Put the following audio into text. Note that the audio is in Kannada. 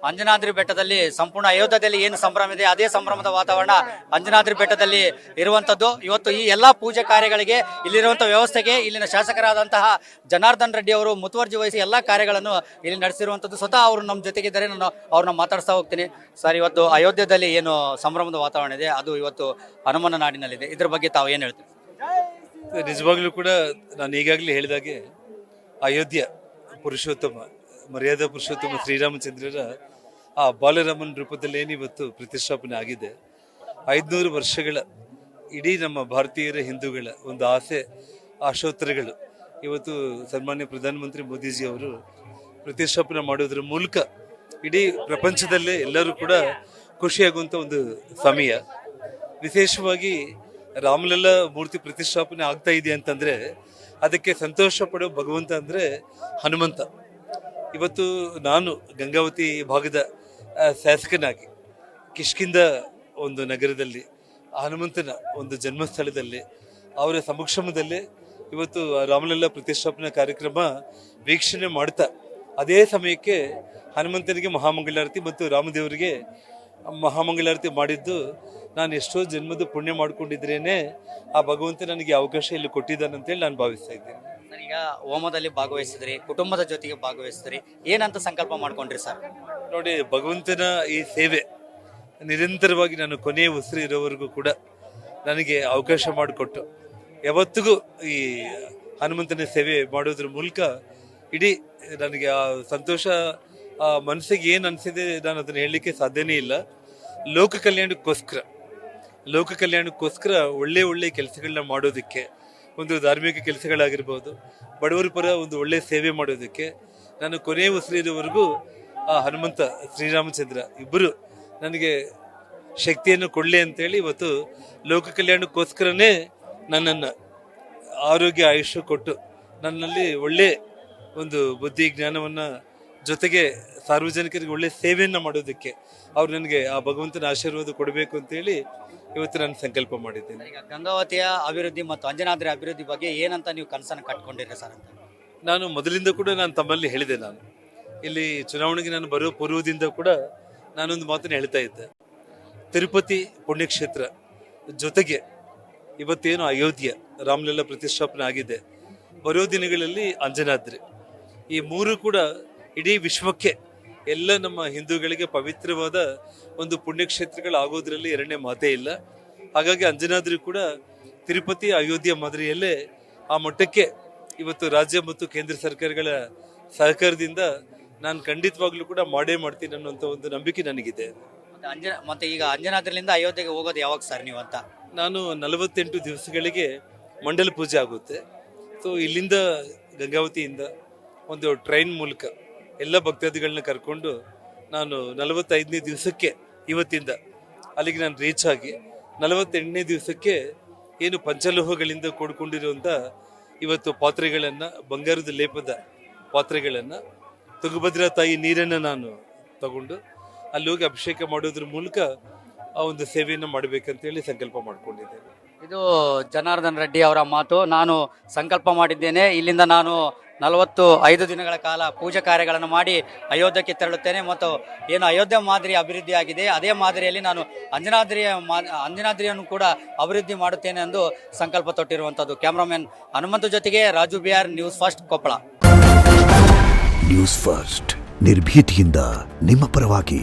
ಅಂಜನಾದ್ರಿ ಬೆಟ್ಟದಲ್ಲಿ ಸಂಪೂರ್ಣ ಅಯೋಧ್ಯೆಯಲ್ಲಿ ಏನು ಸಂಭ್ರಮ ಇದೆ ಅದೇ ಸಂಭ್ರಮದ ವಾತಾವರಣ ಅಂಜನಾದ್ರಿ ಬೆಟ್ಟದಲ್ಲಿ ಇರುವಂತದ್ದು. ಇವತ್ತು ಈ ಎಲ್ಲಾ ಪೂಜೆ ಕಾರ್ಯಗಳಿಗೆ ಇಲ್ಲಿರುವಂತಹ ವ್ಯವಸ್ಥೆಗೆ ಇಲ್ಲಿನ ಶಾಸಕರಾದಂತಹ ಜನಾರ್ದನ್ ರೆಡ್ಡಿ ಅವರು ಮುತುವರ್ಜಿ ವಹಿಸಿ ಎಲ್ಲಾ ಕಾರ್ಯಗಳನ್ನು ಇಲ್ಲಿ ನಡೆಸಿರುವಂತದ್ದು. ಸ್ವತಃ ಅವರು ನಮ್ಮ ಜೊತೆಗಿದ್ದಾರೆ, ನಾನು ಅವ್ರನ್ನ ಮಾತಾಡ್ತಾ ಹೋಗ್ತೀನಿ. ಸರ್, ಇವತ್ತು ಅಯೋಧ್ಯೆಯಲ್ಲಿ ಏನು ಸಂಭ್ರಮದ ವಾತಾವರಣ ಇದೆ ಅದು ಇವತ್ತು ಹನುಮನ ನಾಡಿನಲ್ಲಿದೆ, ಇದ್ರ ಬಗ್ಗೆ ತಾವು ಏನ್ ಹೇಳ್ತೀವಿ? ನಿಜವಾಗ್ಲೂ ಕೂಡ ನಾನು ಈಗಾಗಲೇ ಹೇಳಿದಾಗೆ ಅಯೋಧ್ಯ ಪುರುಷೋತ್ತಮ, ಮರ್ಯಾದಾ ಪುರುಷೋತ್ತಮ ಶ್ರೀರಾಮಚಂದ್ರರ ಆ ಬಾಲರಾಮನ ರೂಪದಲ್ಲಿ ಏನಿವತ್ತು ಪ್ರತಿಷ್ಠಾಪನೆ ಆಗಿದೆ. 500 ವರ್ಷಗಳ ಇಡೀ ನಮ್ಮ ಭಾರತೀಯರ ಹಿಂದೂಗಳ ಒಂದು ಆಸೆ ಆಶೋತ್ತರಗಳು ಇವತ್ತು ಸನ್ಮಾನ್ಯ ಪ್ರಧಾನಮಂತ್ರಿ ಮೋದಿಜಿ ಅವರು ಪ್ರತಿಷ್ಠಾಪನೆ ಮಾಡೋದ್ರ ಮೂಲಕ ಇಡೀ ಪ್ರಪಂಚದಲ್ಲೇ ಎಲ್ಲರೂ ಕೂಡ ಖುಷಿಯಾಗುವಂಥ ಒಂದು ಸಮಯ. ವಿಶೇಷವಾಗಿ ರಾಮಲಲ್ಲ ಮೂರ್ತಿ ಪ್ರತಿಷ್ಠಾಪನೆ ಆಗ್ತಾ ಇದೆ ಅಂತಂದ್ರೆ ಅದಕ್ಕೆ ಸಂತೋಷ ಪಡೋ ಭಗವಂತ ಅಂದ್ರೆ ಹನುಮಂತ. ಇವತ್ತು ನಾನು ಗಂಗಾವತಿ ಭಾಗದ ಶಾಸಕನಾಗಿ ಕಿಷ್ಕಿಂದ ಒಂದು ನಗರದಲ್ಲಿ ಹನುಮಂತನ ಒಂದು ಜನ್ಮಸ್ಥಳದಲ್ಲಿ ಅವರ ಸಮಕ್ಷಮದಲ್ಲಿ ಇವತ್ತು ರಾಮಲಲ್ಲ ಪ್ರತಿಷ್ಠಾಪನಾ ಕಾರ್ಯಕ್ರಮ ವೀಕ್ಷಣೆ ಮಾಡ್ತಾ ಅದೇ ಸಮಯಕ್ಕೆ ಹನುಮಂತನಿಗೆ ಮಹಾಮಂಗಳಾರತಿ ಮತ್ತು ರಾಮದೇವರಿಗೆ ಮಹಾಮಂಗಳಾರತಿ ಮಾಡಿದ್ದು ನಾನು ಎಷ್ಟೋ ಜನ್ಮದ ಪುಣ್ಯ ಮಾಡ್ಕೊಂಡಿದ್ರೇನೆ ಆ ಭಗವಂತ ನನಗೆ ಅವಕಾಶ ಇಲ್ಲಿ ಕೊಟ್ಟಿದ್ದಾನಂತೇಳಿ ನಾನು ಭಾವಿಸ್ತಾ ಇದ್ದೇನೆ. ಸರ್, ಈಗ ಹೋಮದಲ್ಲಿ ಭಾಗವಹಿಸಿದ್ರಿ, ಕುಟುಂಬದ ಜೊತೆಗೆ ಭಾಗವಹಿಸಿದ್ರಿ, ಏನಂತ ಸಂಕಲ್ಪ ಮಾಡ್ಕೊಂಡ್ರಿ ಸರ್? ನೋಡಿ, ಭಗವಂತನ ಈ ಸೇವೆ ನಿರಂತರವಾಗಿ ನಾನು ಕೊನೆಯ ಉಸಿರು ಇರೋವರೆಗೂ ಕೂಡ ನನಗೆ ಅವಕಾಶ ಮಾಡಿಕೊಟ್ಟು ಯಾವತ್ತಿಗೂ ಈ ಹನುಮಂತನ ಸೇವೆ ಮಾಡೋದ್ರ ಮೂಲಕ ಇಡೀ ನನಗೆ ಆ ಸಂತೋಷ, ಆ ಮನಸ್ಸಿಗೆ ಏನು ಅನಿಸಿದೆ ನಾನು ಅದನ್ನು ಹೇಳಲಿಕ್ಕೆ ಸಾಧ್ಯನೇ ಇಲ್ಲ. ಲೋಕ ಕಲ್ಯಾಣಕ್ಕೋಸ್ಕರ ಒಳ್ಳೆ ಒಳ್ಳೆ ಕೆಲಸಗಳನ್ನ ಮಾಡೋದಕ್ಕೆ, ಒಂದು ಧಾರ್ಮಿಕ ಕೆಲಸಗಳಾಗಿರ್ಬೋದು, ಬಡವರ ಪರ ಒಂದು ಒಳ್ಳೆ ಸೇವೆ ಮಾಡೋದಕ್ಕೆ ನಾನು ಕೊನೆಯ ಉಸಿರಿರೋವರೆಗೂ ಆ ಹನುಮಂತ ಶ್ರೀರಾಮಚಂದ್ರ ಇಬ್ಬರು ನನಗೆ ಶಕ್ತಿಯನ್ನು ಕೊಡಲಿ ಅಂತೇಳಿ ಇವತ್ತು ಲೋಕ ಕಲ್ಯಾಣಕ್ಕೋಸ್ಕರನೇ ನನ್ನನ್ನು ಆರೋಗ್ಯ ಆಯುಷ್ಯ ಕೊಟ್ಟು ನನ್ನಲ್ಲಿ ಒಳ್ಳೆ ಒಂದು ಬುದ್ಧಿ ಜ್ಞಾನವನ್ನು ಜೊತೆಗೆ ಸಾರ್ವಜನಿಕರಿಗೆ ಒಳ್ಳೆ ಸೇವೆಯನ್ನು ಮಾಡೋದಕ್ಕೆ ಅವ್ರು ನನಗೆ ಆ ಭಗವಂತನ ಆಶೀರ್ವಾದ ಕೊಡಬೇಕು ಅಂತೇಳಿ ಇವತ್ತು ನಾನು ಸಂಕಲ್ಪ ಮಾಡಿದ್ದೇನೆ. ಈಗ ಗಂಗಾವತಿಯ ಅಭಿವೃದ್ಧಿ ಮತ್ತು ಅಂಜನಾದ್ರಿ ಅಭಿವೃದ್ಧಿ ಬಗ್ಗೆ ಏನಂತ ನೀವು ಕನಸನ್ನು ಕಟ್ಕೊಂಡಿರಿ ಸರ್ ಅಂತ? ನಾನು ಮೊದಲಿಂದ ಕೂಡ ನಾನು ತಮ್ಮಲ್ಲಿ ಹೇಳಿದೆ. ನಾನು ಇಲ್ಲಿ ಚುನಾವಣೆಗೆ ನಾನು ಬರೋ ಪೂರ್ವದಿಂದ ಕೂಡ ನಾನೊಂದು ಮಾತನ್ನು ಹೇಳ್ತಾ ಇದ್ದೆ. ತಿರುಪತಿ ಪುಣ್ಯಕ್ಷೇತ್ರ ಜೊತೆಗೆ ಇವತ್ತೇನು ಅಯೋಧ್ಯ ರಾಮಲಲ್ಲ ಪ್ರತಿಷ್ಠಾಪನೆ ಆಗಿದೆ, ಬರೋ ದಿನಗಳಲ್ಲಿ ಅಂಜನಾದ್ರಿ, ಈ ಮೂರು ಕೂಡ ಇಡೀ ವಿಶ್ವಕ್ಕೆ ಎಲ್ಲ ನಮ್ಮ ಹಿಂದೂಗಳಿಗೆ ಪವಿತ್ರವಾದ ಒಂದು ಪುಣ್ಯಕ್ಷೇತ್ರಗಳಾಗೋದ್ರಲ್ಲಿ ಎರಡನೇ ಮಾತೇ ಇಲ್ಲ. ಹಾಗಾಗಿ ಅಂಜನಾದ್ರಿ ಕೂಡ ತಿರುಪತಿ ಅಯೋಧ್ಯ ಮಾದರಿಯಲ್ಲೇ ಆ ಮಟ್ಟಕ್ಕೆ ಇವತ್ತು ರಾಜ್ಯ ಮತ್ತು ಕೇಂದ್ರ ಸರ್ಕಾರಗಳ ಸಹಕಾರದಿಂದ ನಾನು ಖಂಡಿತವಾಗ್ಲೂ ಕೂಡ ಮಾಡೇ ಮಾಡ್ತೀನಿ ಅನ್ನೋಂಥ ಒಂದು ನಂಬಿಕೆ ನನಗಿದೆ. ಮತ್ತೆ ಈಗ ಅಂಜನಾದ್ರಿಯಿಂದ ಅಯೋಧ್ಯೆಗೆ ಹೋಗೋದು ಯಾವಾಗ ಸರ್ ನೀವು ಅಂತ? ನಾನು 48 ದಿವಸಗಳಿಗೆ ಮಂಡಲ ಪೂಜೆ ಆಗುತ್ತೆ. ಸೊ ಇಲ್ಲಿಂದ ಗಂಗಾವತಿಯಿಂದ ಒಂದು ಟ್ರೈನ್ ಮೂಲಕ ಎಲ್ಲ ಭಕ್ತಾದಿಗಳನ್ನ ಕರ್ಕೊಂಡು ನಾನು 45ನೇ ದಿವಸಕ್ಕೆ ಇವತ್ತಿಂದ ಅಲ್ಲಿಗೆ ನಾನು ರೀಚ್ ಆಗಿ 48ನೇ ದಿವಸಕ್ಕೆ ಏನು ಪಂಚಲೋಹಗಳಿಂದ ಕೂಡ್ಕೊಂಡಿರುವಂಥ ಇವತ್ತು ಪಾತ್ರೆಗಳನ್ನು, ಬಂಗಾರದ ಲೇಪದ ಪಾತ್ರೆಗಳನ್ನು, ತುಂಗಭದ್ರಾ ತಾಯಿ ನೀರನ್ನು ನಾನು ತಗೊಂಡು ಅಲ್ಲಿ ಹೋಗಿ ಅಭಿಷೇಕ ಮಾಡೋದ್ರ ಮೂಲಕ ಆ ಒಂದು ಸೇವೆಯನ್ನು ಮಾಡಬೇಕಂತೇಳಿ ಸಂಕಲ್ಪ ಮಾಡ್ಕೊಂಡಿದ್ದೇನೆ. ಇದು ಜನಾರ್ದನ್ ರೆಡ್ಡಿ ಅವರ ಮಾತು. ನಾನು ಸಂಕಲ್ಪ ಮಾಡಿದ್ದೇನೆ, ಇಲ್ಲಿಂದ ನಾನು 45 ದಿನಗಳ ಕಾಲ ಪೂಜಾ ಕಾರ್ಯಗಳನ್ನು ಮಾಡಿ ಅಯೋಧ್ಯಕ್ಕೆ ತೆರಳುತ್ತೇನೆ ಮತ್ತು ಏನು ಅಯೋಧ್ಯೆ ಮಾದರಿ ಅಭಿವೃದ್ಧಿ ಆಗಿದೆ ಅದೇ ಮಾದರಿಯಲ್ಲಿ ನಾನು ಅಂಜನಾದ್ರಿಯನ್ನು ಕೂಡ ಅಭಿವೃದ್ಧಿ ಮಾಡುತ್ತೇನೆ ಎಂದು ಸಂಕಲ್ಪ ತೊಟ್ಟಿರುವಂಥದ್ದು. ಕ್ಯಾಮ್ರಾಮನ್ ಹನುಮಂತು ಜೊತೆಗೆ Raju BR, News First, Koppal. News First, ನಿರ್ಭೀತಿಯಿಂದ ನಿಮ್ಮ ಪರವಾಗಿ.